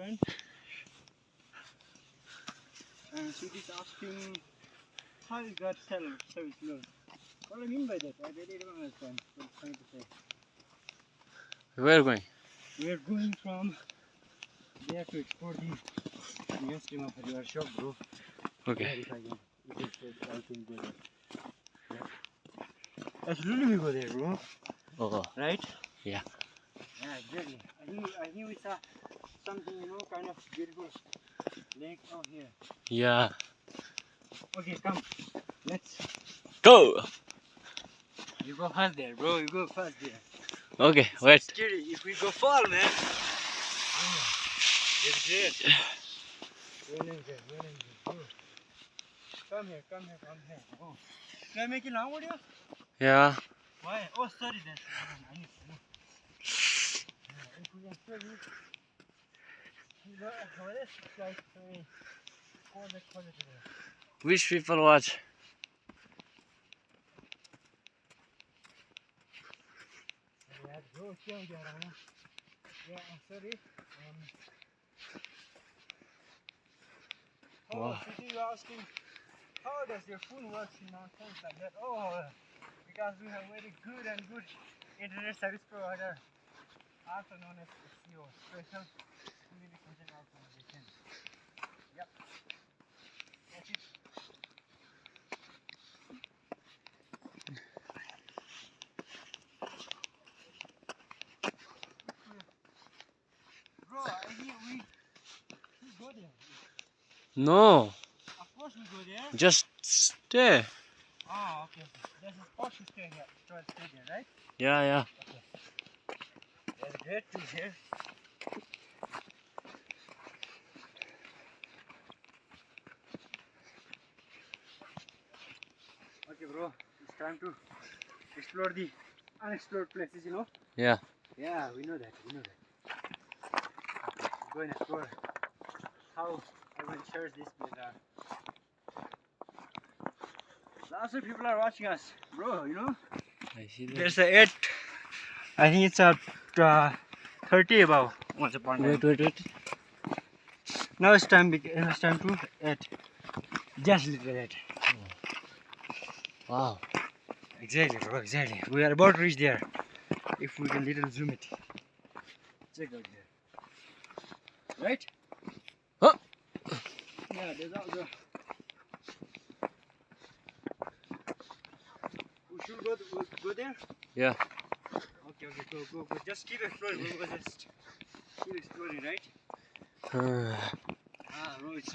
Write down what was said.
friend. And she is asking how you got service loan. What do I mean by that? I really don't understand what it's trying to say. Where are you going? We are going from there to explore the museum of Shoyak, bro. Okay. There, if I can, I can go there. Yeah. Absolutely, we go there, bro. Oh. Right? Yeah. Yeah, exactly. I think we saw something, kind of beautiful lake out here. Yeah. Okay, come. Let's Go! You go first there, bro. You go first there. Okay, wait. It's scary. If we go fall, man. It's great. Really good, really good. Go. Come here. Oh. Can I make it long video? Yeah. Why? Oh, sorry then. I need to know. If we can still reach, it's like call it today. Which people watch? Yeah, go, yeah, I'm sorry. Wow. You're asking, how does your phone work in mountains like that? Oh, because we have very good internet service provider, also known as SEO, Special Communication Organization. Yep. That's it. Bro, I think we should go there. No. Of course we go there. Just stay. Ah, okay. There's a spot to stay here. Stay there, right? Yeah. Okay. That's great to hear. Okay, bro. It's time to explore the unexplored places, Yeah. Yeah, we know that. Okay, go and explore how adventurous this place are. Lots of people are watching us, bro. I see that. There's a 8. I think it's a 30 above. Once upon a time. Wait. Now it's time to 8. Just little 8. Wow. Exactly, bro. Exactly. We are about to reach there. If we can little zoom it. Check out there. Right? Huh? Yeah, there's also. We should go there? Yeah. Okay, go. Just keep exploring, bro. Just keep exploring, right?